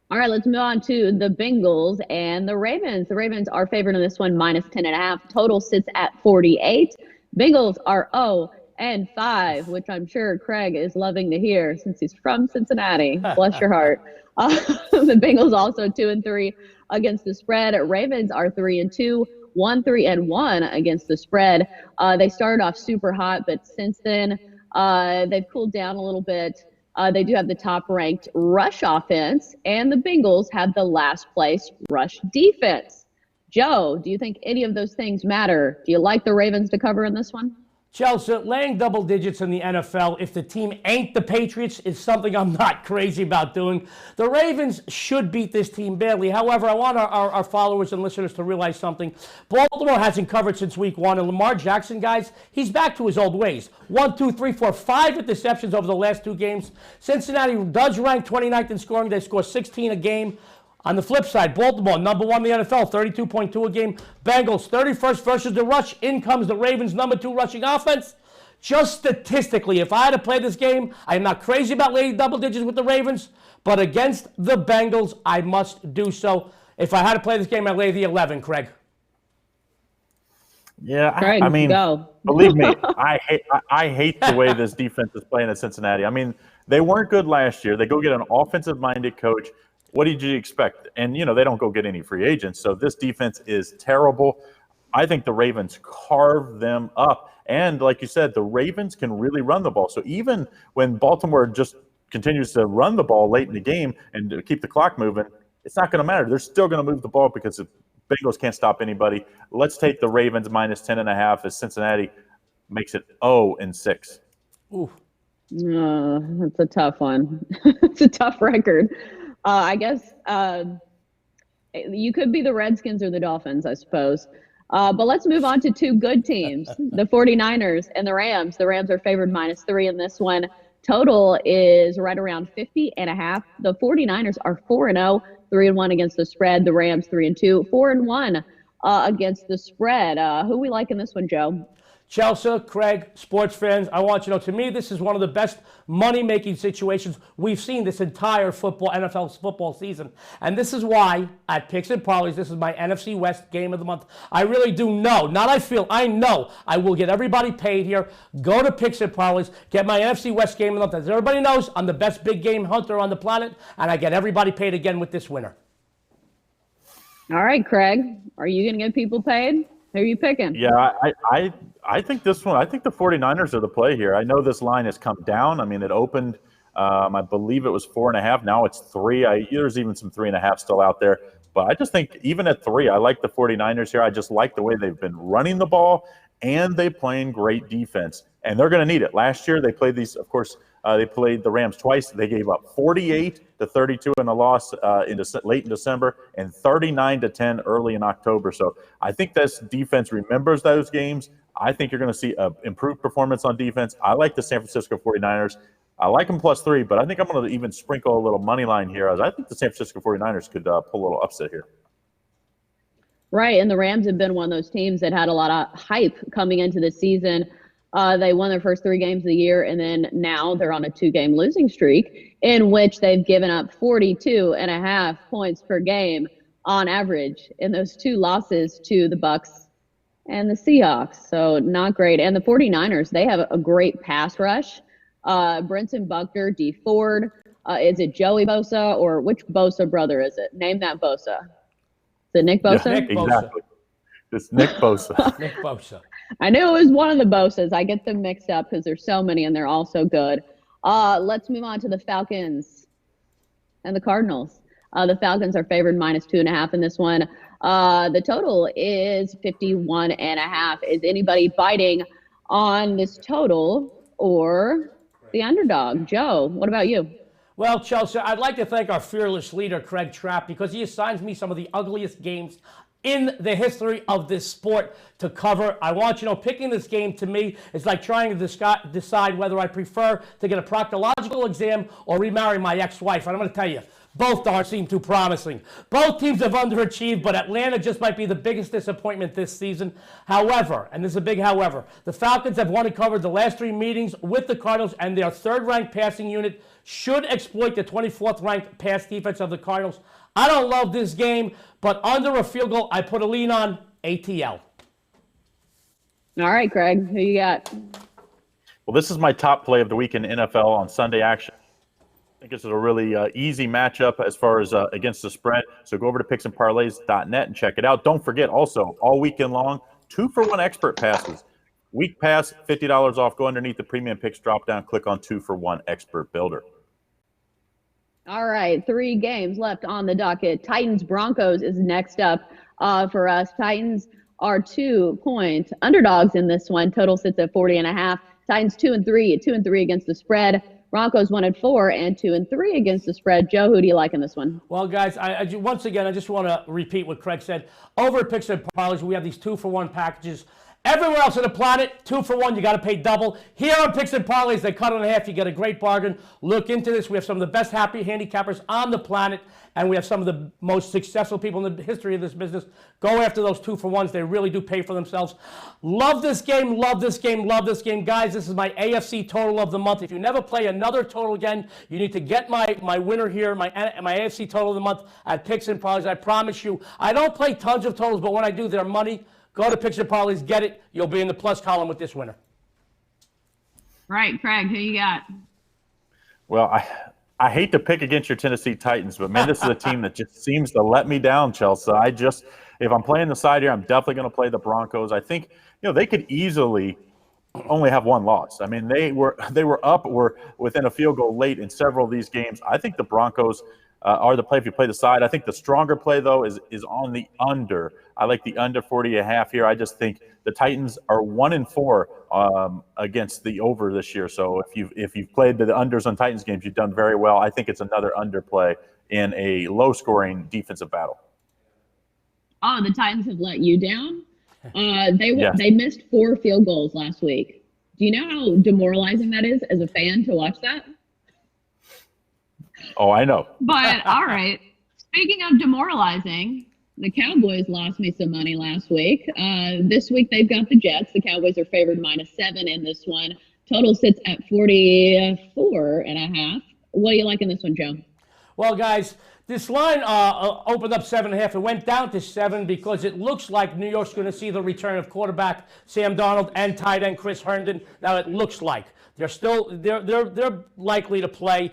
Speaker 3: All right, let's move on to the Bengals and the Ravens. The Ravens are favored in this one, -10.5. Total sits at 48. Bengals are 0-5, which I'm sure Craig is loving to hear since he's from Cincinnati. Bless your heart. The Bengals also 2-3 against the spread. Ravens are 3-2, 1-3-1 against the spread. They started off super hot, but since then they've cooled down a little bit. They do have the top-ranked rush offense, and the Bengals have the last-place rush defense. Joe, do you think any of those things matter? Do you like the Ravens to cover in this one?
Speaker 22: Chelsea, laying double digits in the NFL, if the team ain't the Patriots, is something I'm not crazy about doing. The Ravens should beat this team badly. However, I want our followers and listeners to realize something. Baltimore hasn't covered since week 1, and Lamar Jackson, guys, he's back to his old ways. 5 interceptions over the last 2 games. Cincinnati does rank 29th in scoring. They score 16 a game. On the flip side, Baltimore, number 1 in the NFL, 32.2 a game. Bengals, 31st versus the rush. In comes the Ravens' number 2 rushing offense. Just statistically, if I had to play this game, I am not crazy about laying double digits with the Ravens, but against the Bengals, I must do so. If I had to play this game, I'd lay the 11, Craig.
Speaker 9: Yeah,
Speaker 3: Craig,
Speaker 9: I mean,
Speaker 3: go.
Speaker 9: believe me, I hate the way this defense is playing at Cincinnati. I mean, they weren't good last year. They go get an offensive-minded coach. What did you expect? And, they don't go get any free agents. So this defense is terrible. I think the Ravens carve them up. And like you said, the Ravens can really run the ball. So even when Baltimore just continues to run the ball late in the game and keep the clock moving, it's not going to matter. They're still going to move the ball because the Bengals can't stop anybody. Let's take the Ravens minus 10.5 as Cincinnati makes it 0-6.
Speaker 22: Ooh.
Speaker 3: That's a tough one. It's a tough record. I guess you could be the Redskins or the Dolphins, I suppose. But let's move on to 2 good teams, the 49ers and the Rams. The Rams are favored -3 in this one. Total is right around 50.5. The 49ers are 4-0, 3-1 against the spread. The Rams 3-2, 4-1 against the spread. Who we like in this one, Joe?
Speaker 22: Chelsea, Craig, sports fans, I want you to know, to me, this is one of the best money-making situations we've seen this entire NFL football season. And this is why, at Picks and Parlays, this is my NFC West game of the month. I really do know, I know I will get everybody paid here. Go to Picks and Parlays, get my NFC West game of the month. As everybody knows, I'm the best big game hunter on the planet, and I get everybody paid again with this winner.
Speaker 3: All right, Craig, are you going to get people paid? Who are you picking?
Speaker 9: Yeah, I think this one, I think the 49ers are the play here. I know this line has come down. I mean, it opened, I believe it was 4.5. Now it's 3. There's even some 3.5 still out there. But I just think even at 3, I like the 49ers here. I just like the way they've been running the ball, and they playing great defense. And they're going to need it. Last year, they played these, of course, they played the Rams twice. They gave up 48-32 in a loss late in December and 39-10 early in October. So I think this defense remembers those games. I think you're going to see an improved performance on defense. I like the San Francisco 49ers. I like them +3, but I think I'm going to even sprinkle a little money line here. As I think the San Francisco 49ers could pull a little upset here.
Speaker 3: Right, and the Rams have been one of those teams that had a lot of hype coming into the season. They won their first 3 games of the year, and then now they're on a 2-game losing streak in which they've given up 42.5 points per game on average in those 2 losses to the Bucs and the Seahawks. So not great. And the 49ers, they have a great pass rush. Brinson Buckner, D. Ford. Is it Joey Bosa, or which Bosa brother is it? Name that Bosa. Is it Nick Bosa?
Speaker 22: Yeah, Nick Bosa.
Speaker 9: Exactly. It's Nick Bosa.
Speaker 22: Nick Bosa.
Speaker 3: I knew it was one of the Bosas. I get them mixed up because there's so many and they're all so good. Let's move on to the Falcons and the Cardinals. The Falcons are favored -2.5 in this one. The total is 51.5. Is anybody biting on this total or the underdog? Joe, what about you?
Speaker 22: Well, Chelsea, I'd like to thank our fearless leader, CraigTrapp, because he assigns me some of the ugliest games in the history of this sport to cover. I want you to know, picking this game to me is like trying to decide whether I prefer to get a proctological exam or remarry my ex-wife. And I'm going to tell you, both don't seem too promising. Both teams have underachieved, but Atlanta just might be the biggest disappointment this season. However, and this is a big however, the Falcons have won and covered the last 3 meetings with the Cardinals, and their 3rd-ranked passing unit should exploit the 24th-ranked pass defense of the Cardinals. I don't love this game, but under a field goal, I put a lean on ATL.
Speaker 3: All right, Craig, who you got?
Speaker 9: Well, this is my top play of the week in NFL on Sunday action. I think this is a really easy matchup as far as against the spread. So go over to picksandparlays.net and check it out. Don't forget, also, all weekend long, 2-for-1 expert passes. Week pass, $50 off. Go underneath the premium picks drop down, click on 2-for-1 expert builder.
Speaker 3: All right, 3 games left on the docket. Titans-Broncos is next up for us. Titans are 2-point underdogs in this one. Total sits at 40.5. Titans 2-3, 2-3 against the spread. Broncos 1-4 and 2-3 against the spread. Joe, who do you like in this one?
Speaker 22: Well, guys, once again, I just want to repeat what Craig said. Over at Picks and Parlays, we have these 2-for-1 packages. Everywhere else on the planet, 2-for-1, you got to pay double. Here on Picks and Parlays, they cut it in half. You get a great bargain. Look into this. We have some of the best happy handicappers on the planet, and we have some of the most successful people in the history of this business. Go after those 2-for-1s. They really do pay for themselves. Love this game, love this game, love this game. Guys, this is my AFC total of the month. If you never play another total again, you need to get my winner here, my AFC total of the month at Picks and Parlays. I promise you, I don't play tons of totals, but when I do, they're money. Go to Picks and Parlays, get it. You'll be in the plus column with this winner.
Speaker 3: Right, Craig, who you got?
Speaker 9: Well, I hate to pick against your Tennessee Titans, but man, this is a team that just seems to let me down, Chelsea. If I'm playing the side here, I'm definitely going to play the Broncos. I think, they could easily only have one loss. I mean, they were up or within a field goal late in several of these games. I think the Broncos are the play if you play the side. I think the stronger play, though, is on the under. I like the under 40.5 here. I just think the Titans are 1-4 against the over this year. So if you've played the unders on Titans games, you've done very well. I think it's another underplay in a low-scoring defensive battle.
Speaker 3: Oh, the Titans have let you down? They missed 4 field goals last week. Do you know how demoralizing that is as a fan to watch that?
Speaker 9: Oh, I know.
Speaker 3: But all right. Speaking of demoralizing, the Cowboys lost me some money last week. This week they've got the Jets. The Cowboys are favored -7 in this one. Total sits at 44.5. What do you like in this one, Joe?
Speaker 22: Well, guys, this line opened up 7.5. It went down to 7 because it looks like New York's going to see the return of quarterback Sam Darnold and tight end Chris Herndon. Now it looks like they're likely to play.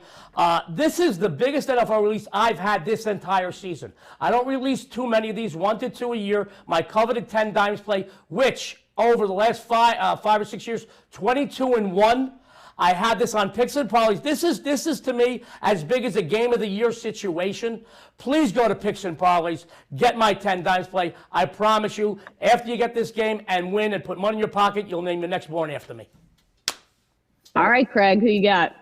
Speaker 22: This is the biggest NFL release I've had this entire season. I don't release too many of these, 1 to 2 a year. My coveted 10 dimes play, which over the last 5 or 6 years, 22-1. I had this on Picks and Parlays. This is to me as big as a game of the year situation. Please go to Picks and Parlays. Get my 10 dimes play. I promise you, after you get this game and win and put money in your pocket, you'll name the next born after me.
Speaker 3: All right, Craig, who you got?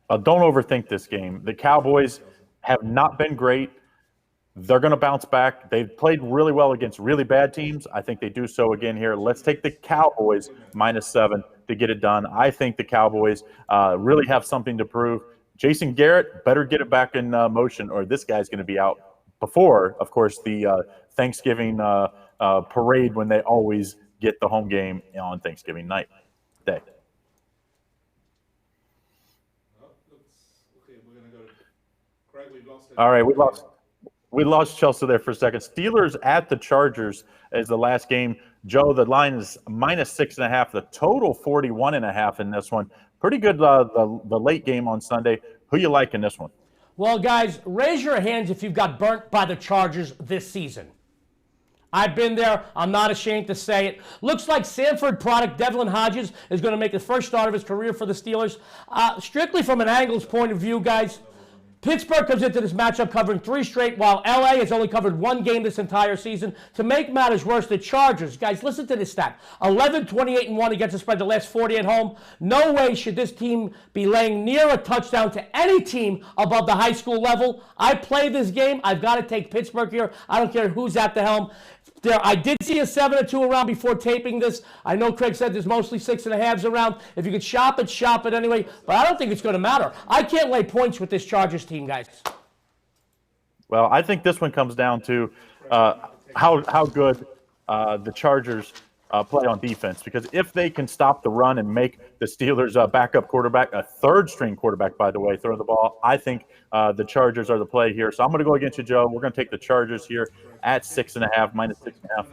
Speaker 9: Don't overthink this game. The Cowboys have not been great. They're going to bounce back. They've played really well against really bad teams. I think they do so again here. Let's take the Cowboys -7 to get it done. I think the Cowboys really have something to prove. Jason Garrett better get it back in motion, or this guy's going to be out before, of course, the Thanksgiving parade when they always get the home game on Thanksgiving day. All right, we lost Chelsea there for a second. Steelers at the Chargers is the last game. Joe, the line is -6.5. The total 41.5 in this one. Pretty good the late game on Sunday. Who you like in this one?
Speaker 22: Well, guys, raise your hands if you've got burnt by the Chargers this season. I've been there. I'm not ashamed to say it. Looks like Sanford product Devlin Hodges is going to make the first start of his career for the Steelers. Strictly from an Angles point of view, guys, Pittsburgh comes into this matchup covering 3 straight, while LA has only covered 1 game this entire season. To make matters worse, the Chargers, guys, listen to this stat. 11-28-1 against the spread, the last 40 at home. No way should this team be laying near a touchdown to any team above the high school level. I play this game. I've got to take Pittsburgh here. I don't care who's at the helm. I did see a 7-2 around before taping this. I know Craig said there's mostly 6.5s around. If you could shop it anyway. But I don't think it's going to matter. I can't lay points with this Chargers team, guys.
Speaker 9: Well, I think this one comes down to how good the Chargers play on defense. Because if they can stop the run and make the Steelers' backup quarterback, a third-string quarterback, by the way, throw the ball, I think the Chargers are the play here. So I'm going to go against you, Joe. We're going to take the Chargers here at -6.5.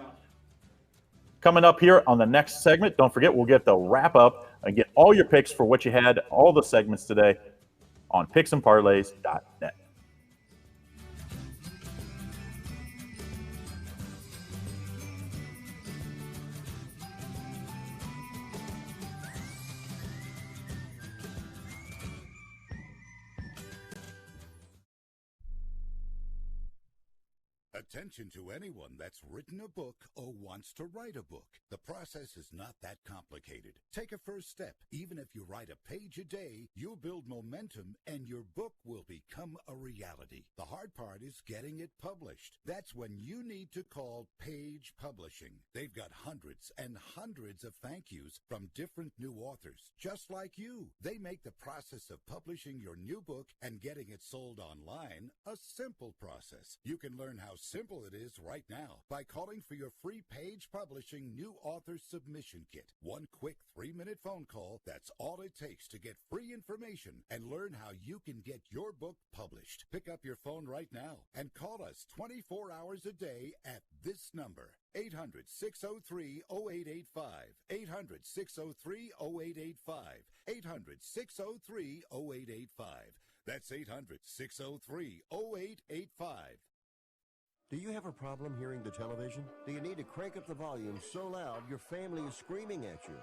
Speaker 9: Coming up here on the next segment, don't forget, we'll get the wrap-up and get all your picks for what you had, all the segments today on picksandparlays.net.
Speaker 1: Attention to anyone that's written a book or wants to write a book. The process is not that complicated. Take a first step. Even if you write a page a day, you'll build momentum and your book will become a reality. The hard part is getting it published. That's when you need to call Page Publishing. They've got hundreds and hundreds of thank yous from different new authors, just like you. They make the process of publishing your new book and getting it sold online a simple process. You can learn how simple it is right now by calling for your free Page Publishing New Author Submission Kit. One quick 3-minute phone call, that's all it takes to get free information and learn how you can get your book published. Pick up your phone right now and call us 24 hours a day at this number. 800-603-0885. 800-603-0885. 800-603-0885. That's 800-603-0885.
Speaker 2: Do you have a problem hearing the television? Do you need to crank up the volume so loud your family is screaming at you?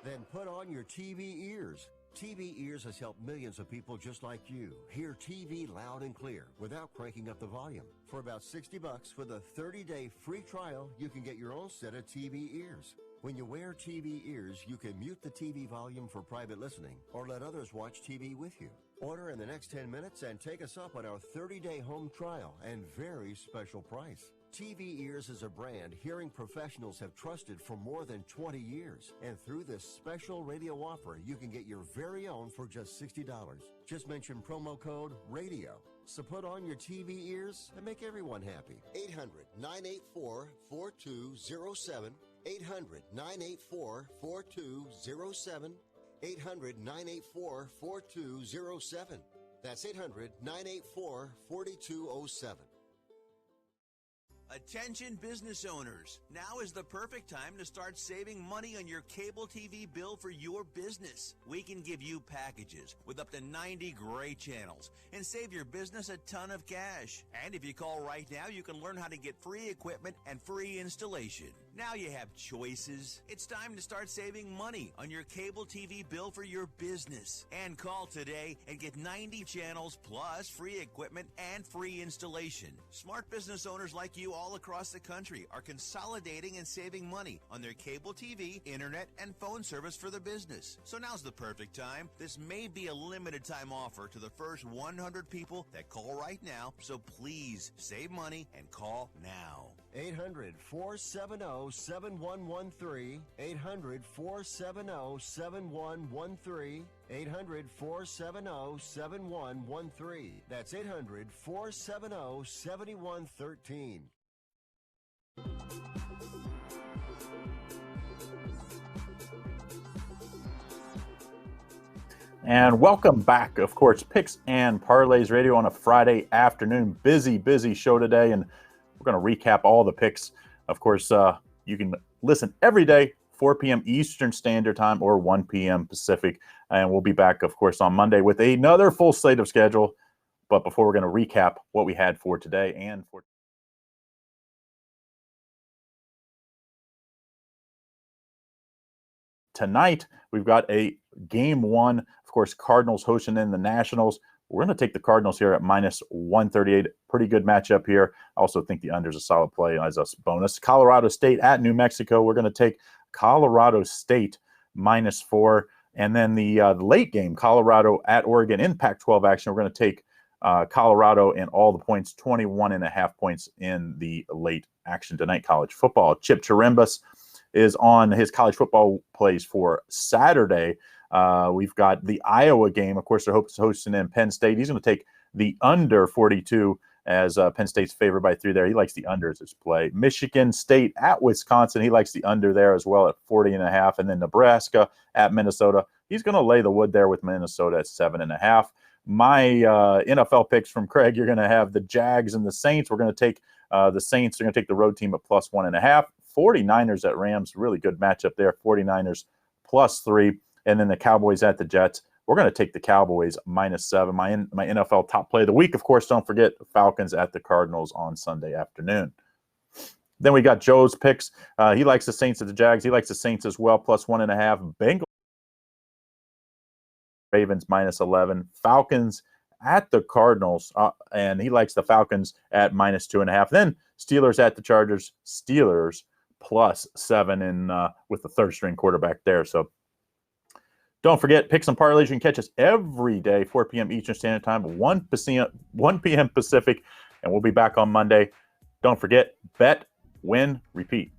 Speaker 2: Then put on your TV ears. TV Ears has helped millions of people just like you hear TV loud and clear without cranking up the volume. For about $60 with a 30-day free trial, you can get your own set of TV Ears. When you wear TV Ears, you can mute the TV volume for private listening or let others watch TV with you. Order in the next 10 minutes and take us up on our 30-day home trial and very special price. TV Ears is a brand hearing professionals have trusted for more than 20 years. And through this special radio offer, you can get your very own for just $60. Just mention promo code RADIO. So put on your TV ears and make everyone happy. 800-984-4207. 800-984-4207. 800-984-4207. That's 800-984-4207.
Speaker 5: Attention business owners. Now is the perfect time to start saving money on your cable TV bill for your business. We can give you packages with up to 90 great channels and save your business a ton of cash. And if you call right now, you can learn how to get free equipment and free installation. Now you have choices. It's time to start saving money on your cable TV bill for your business. And call today and get 90 channels plus free equipment and free installation. Smart business owners like you all across the country are consolidating and saving money on their cable TV, internet, and phone service for the business. So now's the perfect time. This may be a limited time offer to the first 100 people that call right now. So please save money and call now.
Speaker 2: 800-470-7113. 800-470-7113. 800-470-7113. That's 800-470-7113.
Speaker 9: And welcome back, of course, Picks and Parlays Radio on a Friday afternoon. Busy show today, and we're going to recap all the picks. Of course, you can listen every day, 4 p.m. Eastern Standard Time or 1 p.m. Pacific. And we'll be back, of course, on Monday with another full slate of schedule. But before we're going to recap what we had for today and for tonight, we've got a game one. Of course, Cardinals hosting in the Nationals. We're going to take the Cardinals here at minus 138. Pretty good matchup here. I also think the under is a solid play as a bonus. Colorado State at New Mexico. We're going to take Colorado State minus 4. And then the late game, Colorado at Oregon in Pac-12 action. We're going to take Colorado and all the points, 21.5 points in the late action tonight. College football. Chip Chirimbes is on his college football plays for Saturday. We've got the Iowa game. Of course, they're hosting in Penn State. He's going to take the under 42 as Penn State's favored by 3 there. He likes the under as his play. Michigan State at Wisconsin. He likes the under there as well at 40.5. And then Nebraska at Minnesota. He's going to lay the wood there with Minnesota at 7.5. My NFL picks from Craig, you're going to have the Jags and the Saints. We're going to take the Saints. They're going to take the road team at plus 1.5. 49ers at Rams. Really good matchup there. 49ers plus 3. And then the Cowboys at the Jets. We're going to take the Cowboys minus 7. My NFL top play of the week, of course, don't forget Falcons at the Cardinals on Sunday afternoon. Then we got Joe's picks. He likes the Saints at the Jags. He likes the Saints as well, plus 1.5. Bengals, Ravens minus 11. Falcons at the Cardinals, and he likes the Falcons at -2.5. Then Steelers at the Chargers. Steelers +7 in with the third string quarterback there. So don't forget, Picks and Parlays. You can catch us every day, 4 p.m. Eastern Standard Time, 1 p.m. Pacific, and we'll be back on Monday. Don't forget, bet, win, repeat.